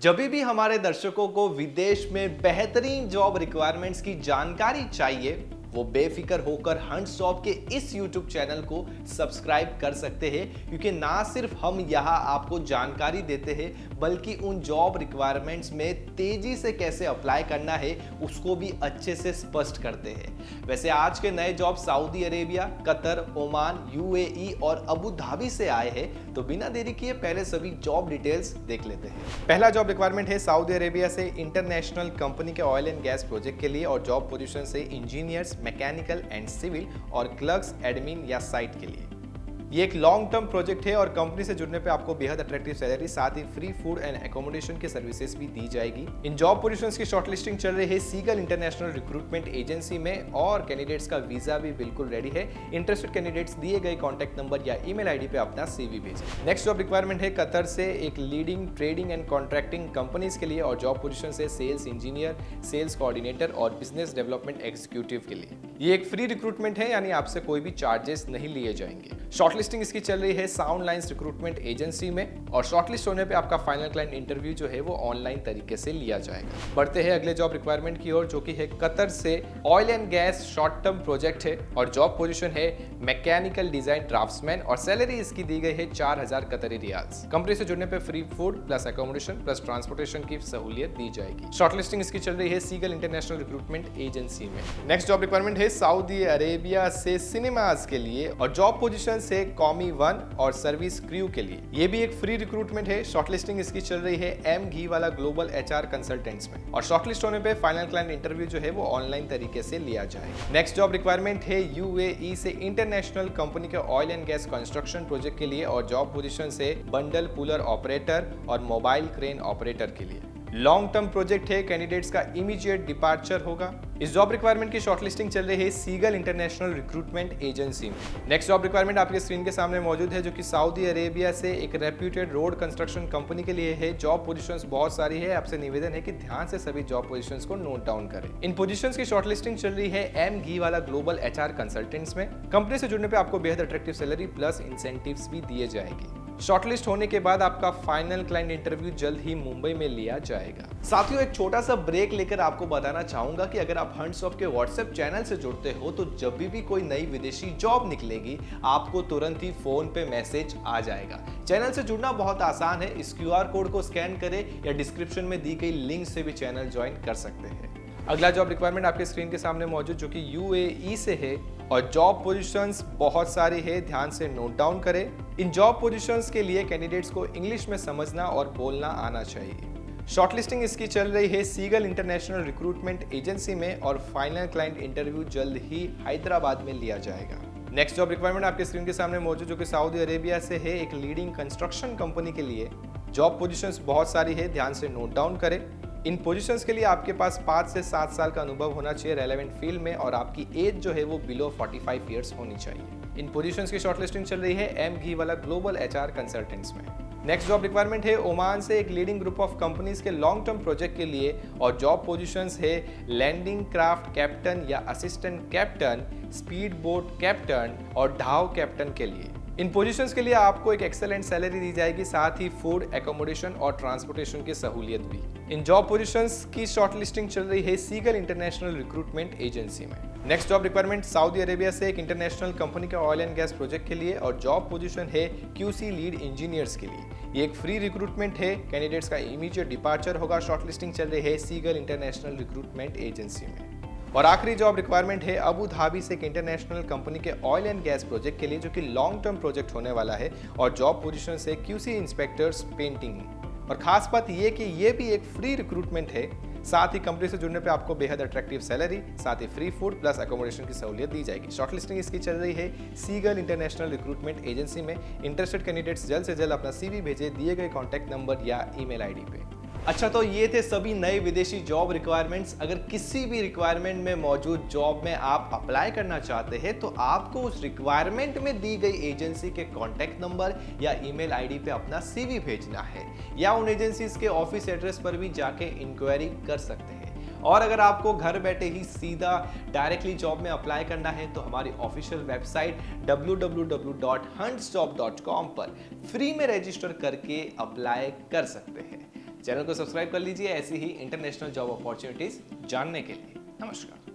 जब भी हमारे दर्शकों को विदेश में बेहतरीन जॉब रिक्वायरमेंट्स की जानकारी चाहिए, वो बेफिक्र होकर हंट्स जॉब के इस YouTube चैनल को सब्सक्राइब कर सकते हैं, क्योंकि ना सिर्फ हम यहाँ आपको जानकारी देते हैं बल्कि उन जॉब रिक्वायरमेंट्स में तेजी से कैसे अप्लाई करना है उसको भी अच्छे से स्पष्ट करते हैं। वैसे आज के नए job Saudi Arabia, Qatar, Oman, UAE और अबू धाबी से आए हैं, तो बिना देरी किए पहले सभी जॉब डिटेल्स देख लेते हैं। पहला जॉब रिक्वायरमेंट है सऊदी अरेबिया से इंटरनेशनल कंपनी के ऑयल एंड गैस प्रोजेक्ट के लिए और जॉब पोजीशन से इंजीनियर्स, मैकेनिकल एंड सिविल और क्लर्क्स, एडमिन या साइट के लिए। ये एक लॉन्ग टर्म प्रोजेक्ट है और कंपनी से जुड़ने पे आपको बेहद अट्रैक्टिव सैलरी, साथ ही फ्री फूड एंड एकोमोडेशन की सर्विसेज भी दी जाएगी। इन जॉब पोजीशंस की शॉर्टलिस्टिंग चल रही है सीगल इंटरनेशनल रिक्रूटमेंट एजेंसी में और कैंडिडेट्स का वीजा भी बिल्कुल रेडी है। इंटरेस्टेड कैंडिडेट्स दिए गए कॉन्टैक्ट नंबर या ईमेल आईडी पे अपना सीवी भेजें। नेक्स्ट जॉब रिक्वायरमेंट है कतर से एक leading trading and contracting companies के लिए और जॉब पोजीशन से सेल्स इंजीनियर, सेल्स कोऑर्डिनेटर और बिजनेस डेवलपमेंट एग्जीक्यूटिव के लिए। ये एक फ्री रिक्रूटमेंट है, यानी आपसे कोई भी चार्जेस नहीं लिए जाएंगे। शॉर्टलिस्टिंग इसकी चल रही है साउंड लाइंस रिक्रूटमेंट एजेंसी में और शॉर्टलिस्ट होने पे आपका फाइनल क्लाइंट इंटरव्यू जो है वो ऑनलाइन तरीके से लिया जाएगा। बढ़ते हैं अगले जॉब रिक्वायरमेंट की ओर, जो कि है कतर से oil and gas short term project है और जॉब पोजीशन है मैकेनिकल डिजाइन ड्राफ्ट्समैन और सैलरी इसकी दी गई है 4000 कतरी रियाल्स। कंपनी से जुड़ने पे free food plus accommodation plus transportation की सहूलियत दी जाएगी। शॉर्टलिस्टिंग इसकी चल रही है सीगल इंटरनेशनल रिक्रूटमेंट एजेंसी में। नेक्स्ट जॉब रिक्वायरमेंट है सऊदी अरेबिया से सिनेमाज के लिए और जॉब पोजीशन से कॉमी 1 और सर्विस क्रू के लिए। ये भी एक फ्री रिक्रूटमेंट है। शॉर्टलिस्टिंग इसकी चल रही है एम घी वाला ग्लोबल एचआर कंसल्टेंट्स में और शॉर्टलिस्ट होने पे फाइनल क्लाइंट इंटरव्यू जो है वो ऑनलाइन तरीके से लिया जाएगा। नेक्स्ट जॉब रिक्वायरमेंट है यूएई से इंटरनेशनल कंपनी के oil and gas construction project के लिए और जॉब पोजीशन से बंडल पुलर ऑपरेटर और मोबाइल क्रेन ऑपरेटर के लिए। लॉन्ग टर्म प्रोजेक्ट है, कैंडिडेट्स का इमीडिएट डिपार्चर होगा। इस जॉब रिक्वायरमेंट की शॉर्टलिस्टिंग चल रही है सीगल इंटरनेशनल रिक्रूटमेंट एजेंसी में। नेक्स्ट जॉब रिक्वायरमेंट आपके स्क्रीन के सामने मौजूद है, जो कि सऊदी अरेबिया से एक रेप्यूटेड रोड कंस्ट्रक्शन कंपनी के लिए है। जॉब पोजीशंस बहुत सारी है, आपसे निवेदन है कि ध्यान से सभी जॉब पोजीशंस को नोट डाउन करें। इन पोजीशंस की शॉर्टलिस्टिंग चल रही है एम घी वाला ग्लोबल एचआर कंसल्टेंट्स में। कंपनी से जुड़ने पर आपको बेहद अट्रैक्टिव सैलरी प्लस इंसेंटिव्स भी दिए जाएंगे। शॉर्टलिस्ट होने के बाद आपका फाइनल क्लाइंट इंटरव्यू जल्द ही मुंबई में लिया जाएगा। साथियों, एक छोटा सा ब्रेक लेकर आपको बताना चाहूंगा कि अगर आप हंट्स जॉब के व्हाट्सएप चैनल से जुड़ते हो तो जब भी कोई नई विदेशी जॉब निकलेगी आपको तुरंत ही फोन पे मैसेज आ जाएगा। चैनल से जुड़ना बहुत आसान है। इस क्यूआर कोड को स्कैन करें या डिस्क्रिप्शन में दी गई लिंक से भी चैनल ज्वाइन कर सकते हैं। अगला जॉब रिक्वायरमेंट आपके स्क्रीन के सामने मौजूद, जो कि यूएई से है और जॉब पोजीशंस बहुत सारी है, ध्यान से नोट डाउन करें। इन जॉब पोजीशंस के लिए कैंडिडेट्स को इंग्लिश में समझना और बोलना आना चाहिए। शॉर्टलिस्टिंग इसकी चल रही है सीगल इंटरनेशनल रिक्रूटमेंट एजेंसी में और फाइनल क्लाइंट इंटरव्यू जल्द ही हैदराबाद में लिया जाएगा। नेक्स्ट जॉब रिक्वायरमेंट आपके स्क्रीन के सामने मौजूद, जो कि सऊदी अरेबिया से है एक लीडिंग कंस्ट्रक्शन कंपनी के लिए। जॉब पोजीशंस बहुत सारी है, ध्यान से नोट डाउन करें। इन पोजीशंस के लिए आपके पास 5 से 7 साल का अनुभव होना चाहिए रेलेवेंट फील्ड में और आपकी एज जो है वो बिलो 45 ईयर्स होनी चाहिए। इन पोजीशंस की शॉर्टलिस्टिंग चल रही है एम घी वाला ग्लोबल एचआर कंसल्टेंट्स में। नेक्स्ट जॉब रिक्वायरमेंट है ओमान से एक लीडिंग ग्रुप ऑफ कंपनीज के लॉन्ग टर्म प्रोजेक्ट के लिए और जॉब पोजीशंस है लैंडिंग क्राफ्ट कैप्टन या assistant captain, speed boat captain और ढाव कैप्टन के लिए। इन पोजीशंस के लिए आपको एक एक्सेलेंट सैलरी दी जाएगी, साथ ही फूड, एकोमोडेशन और ट्रांसपोर्टेशन की सहूलियत भी। इन जॉब पोजीशंस की शॉर्टलिस्टिंग चल रही है सीगल इंटरनेशनल रिक्रूटमेंट एजेंसी में। Next job requirement Saudi Arabia से एक इंटरनेशनल कंपनी के ऑयल एंड गैस प्रोजेक्ट के लिए और जॉब पोजीशन है क्यूसी लीड इंजीनियर्स के लिए। ये एक फ्री रिक्रूटमेंट है, कैंडिडेट्स का इमीडिएट डिपार्चर होगा। शॉर्टलिस्टिंग चल रही है सीगल इंटरनेशनल रिक्रूटमेंट एजेंसी में। और आखिरी जॉब रिक्वायरमेंट है अबू धाबी से एक इंटरनेशनल कंपनी के ऑयल एंड गैस प्रोजेक्ट के लिए, जो कि लॉन्ग टर्म प्रोजेक्ट होने वाला है और जॉब पोजीशन से क्यूसी इंस्पेक्टर्स पेंटिंग। और खास बात ये कि ये भी एक फ्री रिक्रूटमेंट है, साथ ही कंपनी से जुड़ने पे आपको बेहद अट्रैक्टिव सैलरी, साथ ही फ्री फूड प्लस एकोमोडेशन की सहूलियत दी जाएगी। शॉर्टलिस्टिंग इसकी चल रही है सीगल इंटरनेशनल रिक्रूटमेंट एजेंसी में। इंटरेस्टेड कैंडिडेट्स जल्द से जल्द अपना सीवी भेजे दिए गए कॉन्टैक्ट नंबर या ईमेल आईडी पे। अच्छा, तो ये थे सभी नए विदेशी जॉब रिक्वायरमेंट्स। अगर किसी भी रिक्वायरमेंट में मौजूद जॉब में आप अप्लाई करना चाहते हैं तो आपको उस रिक्वायरमेंट में दी गई एजेंसी के कॉन्टैक्ट नंबर या ईमेल आईडी पे अपना सीवी भेजना है या उन एजेंसीज के ऑफिस एड्रेस पर भी जाके इंक्वायरी कर सकते हैं। और अगर आपको घर बैठे ही सीधा डायरेक्टली जॉब में अप्लाई करना है तो हमारी ऑफिशियल वेबसाइट www.huntsjob.com पर फ्री में रजिस्टर करके अप्लाई कर सकते हैं। चैनल को सब्सक्राइब कर लीजिए ऐसी ही इंटरनेशनल जॉब अपॉर्चुनिटीज जानने के लिए। नमस्कार।